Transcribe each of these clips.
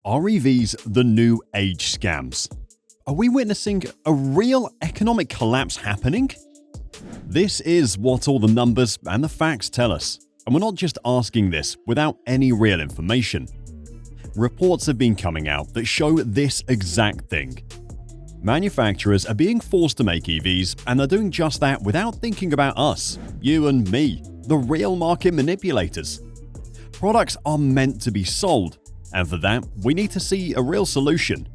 Are EVs the new age scams? Are we witnessing a real economic collapse happening? This is what all the numbers and the facts tell us, and we're not just asking this without any real information. Reports have been coming out that show this exact thing. Manufacturers are being forced to make EVs, and they're doing just that without thinking about us, you and me, the real market manipulators. Products are meant to be sold, and for that, we need to see a real solution.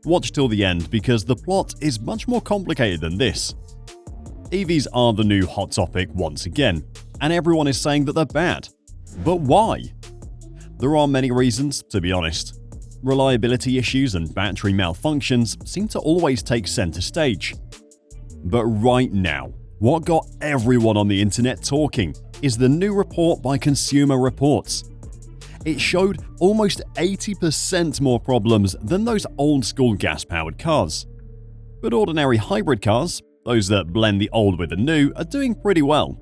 Watch till the end because the plot is much more complicated than this. EVs are the new hot topic once again, and everyone is saying that they're bad. But why? There are many reasons, to be honest. Reliability issues and battery malfunctions seem to always take center stage. But right now, what got everyone on the internet talking is the new report by Consumer Reports. It showed almost 80% more problems than those old-school gas-powered cars. But ordinary hybrid cars, those that blend the old with the new, are doing pretty well.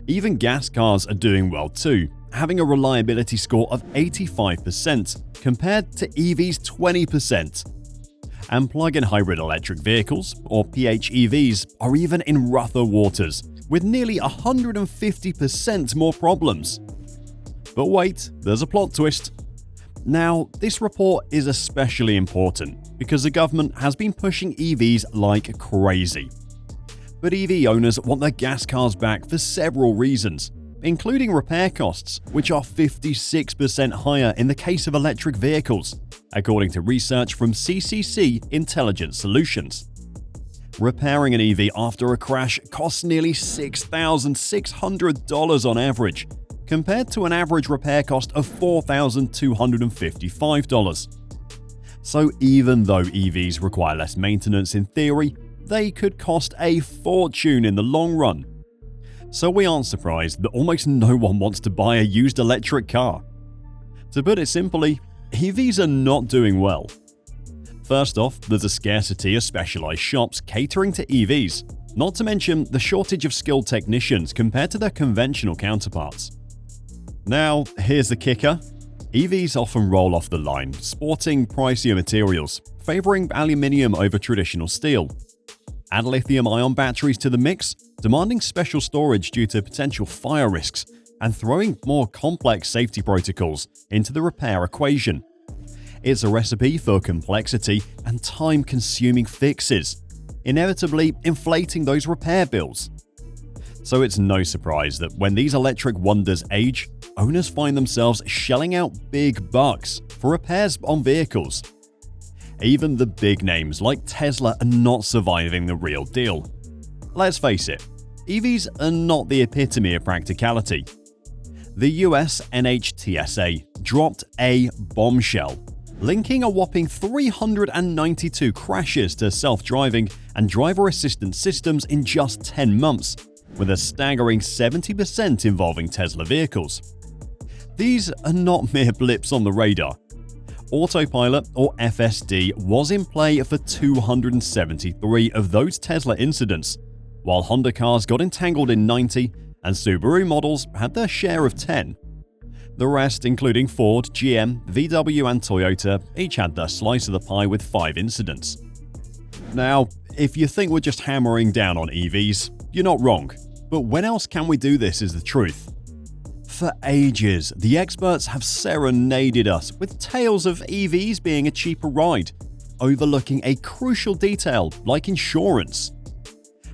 Even gas cars are doing well too, having a reliability score of 85% compared to EV's 20%. And plug-in hybrid electric vehicles, or PHEVs, are even in rougher waters, with nearly 150% more problems. But wait, there's a plot twist. Now, this report is especially important because the government has been pushing EVs like crazy. But EV owners want their gas cars back for several reasons, including repair costs, which are 56% higher in the case of electric vehicles, according to research from CCC Intelligent Solutions. Repairing an EV after a crash costs nearly $6,600 on average, compared to an average repair cost of $4,255. So even though EVs require less maintenance in theory, they could cost a fortune in the long run. So we aren't surprised that almost no one wants to buy a used electric car. To put it simply, EVs are not doing well. First off, there's a scarcity of specialized shops catering to EVs, not to mention the shortage of skilled technicians compared to their conventional counterparts. Now, here's the kicker. EVs often roll off the line, sporting pricier materials, favoring aluminium over traditional steel. Add lithium-ion batteries to the mix, demanding special storage due to potential fire risks, and throwing more complex safety protocols into the repair equation. It's a recipe for complexity and time-consuming fixes, inevitably inflating those repair bills. So it's no surprise that when these electric wonders age, owners find themselves shelling out big bucks for repairs on vehicles. Even the big names like Tesla are not surviving the real deal. Let's face it, EVs are not the epitome of practicality. The US NHTSA dropped a bombshell, linking a whopping 392 crashes to self-driving and driver assistance systems in just 10 months, with a staggering 70% involving Tesla vehicles. These are not mere blips on the radar. Autopilot, or FSD, was in play for 273 of those Tesla incidents, while Honda cars got entangled in 90 and Subaru models had their share of 10. The rest, including Ford, GM, VW and Toyota, each had their slice of the pie with 5 incidents. Now, if you think we're just hammering down on EVs, you're not wrong. But when else can we do this is the truth. For ages, the experts have serenaded us with tales of EVs being a cheaper ride, overlooking a crucial detail like insurance.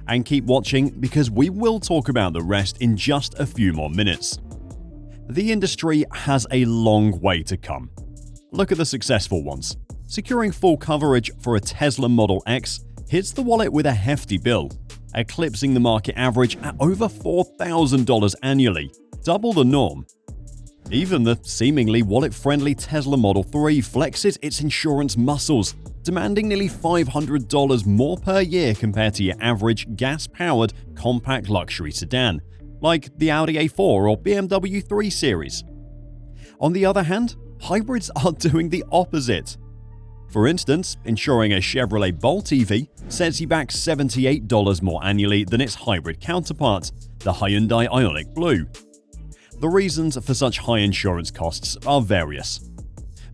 And keep watching because we will talk about the rest in just a few more minutes. The industry has a long way to come. Look at the successful ones. Securing full coverage for a Tesla Model X hits the wallet with a hefty bill, eclipsing the market average at over $4,000 annually, double the norm. Even the seemingly wallet-friendly Tesla Model 3 flexes its insurance muscles, demanding nearly $500 more per year compared to your average gas-powered compact luxury sedan, like the Audi A4 or BMW 3 Series. On the other hand, hybrids are doing the opposite. For instance, insuring a Chevrolet Bolt EV sets you back $78 more annually than its hybrid counterpart, the Hyundai Ioniq Blue. The reasons for such high insurance costs are various.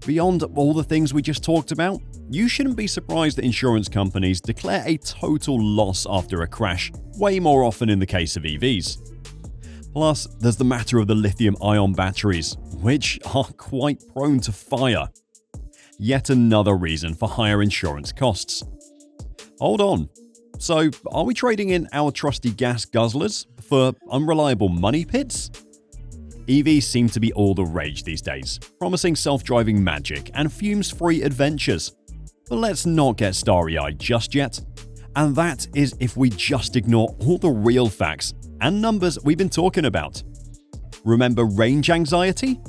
Beyond all the things we just talked about, you shouldn't be surprised that insurance companies declare a total loss after a crash way more often in the case of EVs. Plus, there's the matter of the lithium-ion batteries, which are quite prone to fire. Yet another reason for higher insurance costs. Hold on. So, are we trading in our trusty gas guzzlers for unreliable money pits? EVs seem to be all the rage these days, promising self-driving magic and fumes-free adventures. But let's not get starry-eyed just yet. And that is if we just ignore all the real facts and numbers we've been talking about. Remember range anxiety?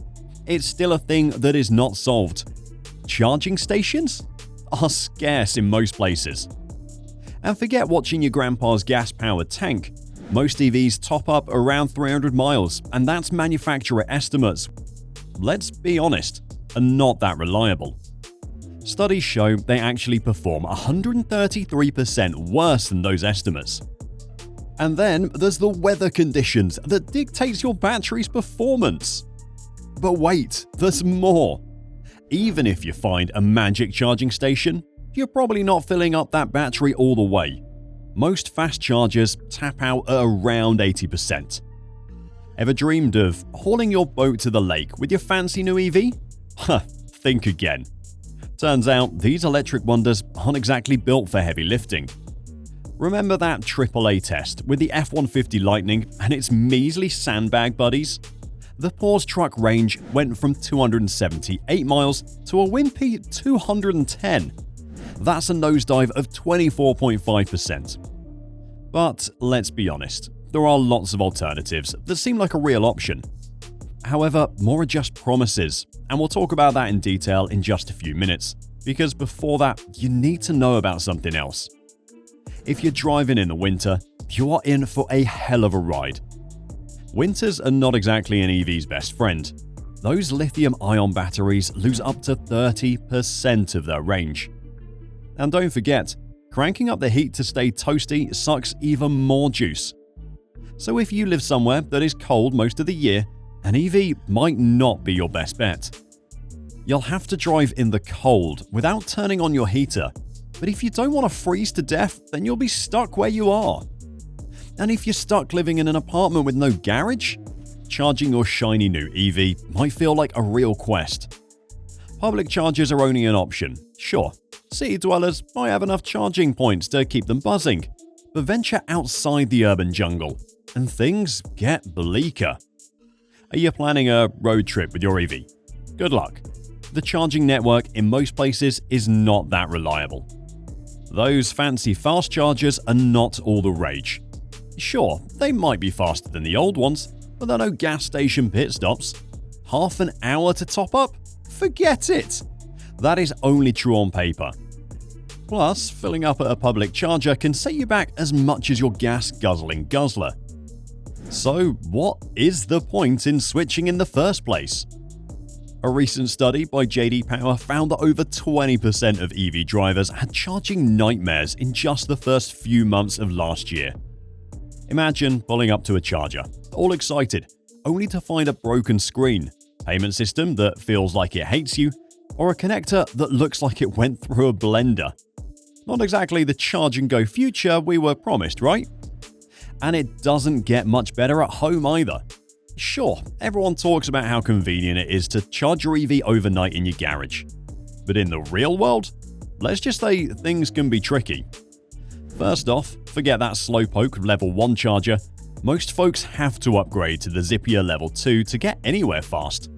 It's still a thing that is not solved. Charging stations are scarce in most places. And forget watching your grandpa's gas-powered tank. Most EVs top up around 300 miles, and that's manufacturer estimates. Let's be honest, are not that reliable. Studies show they actually perform 133% worse than those estimates. And then there's the weather conditions that dictates your battery's performance. But wait, there's more. Even if you find a magic charging station, you're probably not filling up that battery all the way. Most fast chargers tap out at around 80%. Ever dreamed of hauling your boat to the lake with your fancy new EV? Think again. Turns out these electric wonders aren't exactly built for heavy lifting. Remember that AAA test with the F-150 Lightning and its measly sandbag buddies? The Porsche truck range went from 278 miles to a wimpy 210. That's a nosedive of 24.5%. But let's be honest, there are lots of alternatives that seem like a real option. However, more are just promises, and we'll talk about that in detail in just a few minutes, because before that, you need to know about something else. If you're driving in the winter, you are in for a hell of a ride. Winters are not exactly an EV's best friend. Those lithium-ion batteries lose up to 30% of their range. And don't forget, cranking up the heat to stay toasty sucks even more juice. So if you live somewhere that is cold most of the year, an EV might not be your best bet. You'll have to drive in the cold without turning on your heater, but if you don't want to freeze to death, then you'll be stuck where you are. And if you're stuck living in an apartment with no garage, charging your shiny new EV might feel like a real quest. Public chargers are only an option, sure. City dwellers might have enough charging points to keep them buzzing, but venture outside the urban jungle, and things get bleaker. Are you planning a road trip with your EV? Good luck. The charging network in most places is not that reliable. Those fancy fast chargers are not all the rage. Sure, they might be faster than the old ones, but there are no gas station pit stops. Half an hour to top up? Forget it! That is only true on paper. Plus, filling up at a public charger can set you back as much as your gas-guzzling guzzler. So, what is the point in switching in the first place? A recent study by JD Power found that over 20% of EV drivers had charging nightmares in just the first few months of last year. Imagine pulling up to a charger, all excited, only to find a broken screen, payment system that feels like it hates you, or a connector that looks like it went through a blender. Not exactly the charge and go future we were promised, right? And it doesn't get much better at home either. Sure, everyone talks about how convenient it is to charge your EV overnight in your garage. But in the real world, let's just say things can be tricky. First off, forget that slowpoke level 1 charger. Most folks have to upgrade to the zippier level 2 to get anywhere fast.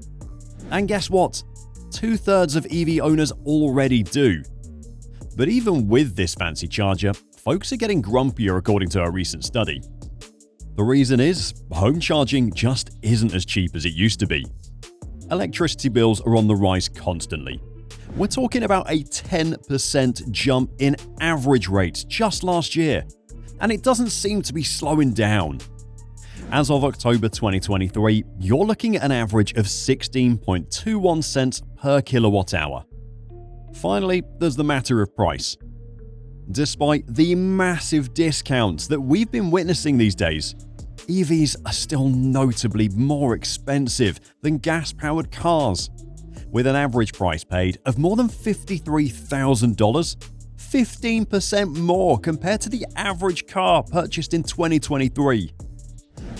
And guess what? 2/3 of EV owners already do. But even with this fancy charger, folks are getting grumpier according to a recent study. The reason is, home charging just isn't as cheap as it used to be. Electricity bills are on the rise constantly. We're talking about a 10% jump in average rates just last year, and it doesn't seem to be slowing down. As of October 2023, you're looking at an average of 16.21 cents per kilowatt hour. Finally, there's the matter of price. Despite the massive discounts that we've been witnessing these days, EVs are still notably more expensive than gas-powered cars. with an average price paid of more than $53,000, 15% more compared to the average car purchased in 2023.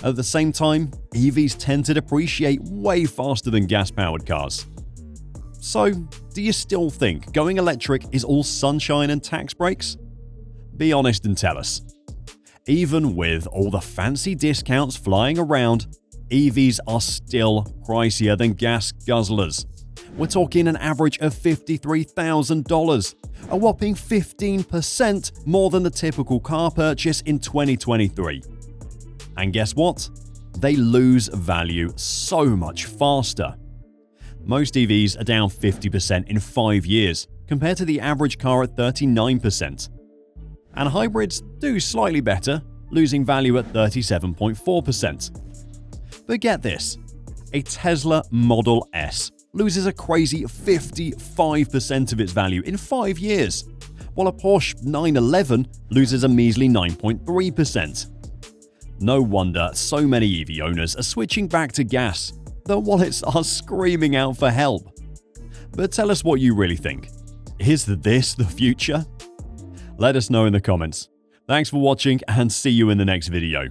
At the same time, EVs tend to depreciate way faster than gas-powered cars. So, do you still think going electric is all sunshine and tax breaks? Be honest and tell us. Even with all the fancy discounts flying around, EVs are still pricier than gas guzzlers. We're talking an average of $53,000, a whopping 15% more than the typical car purchase in 2023. And guess what? They lose value so much faster. Most EVs are down 50% in 5 years, compared to the average car at 39%. And hybrids do slightly better, losing value at 37.4%. But get this, a Tesla Model S loses a crazy 55% of its value in 5 years, while a Porsche 911 loses a measly 9.3%. No wonder so many EV owners are switching back to gas. Their wallets are screaming out for help. But tell us what you really think. Is this the future? Let us know in the comments. Thanks for watching and see you in the next video.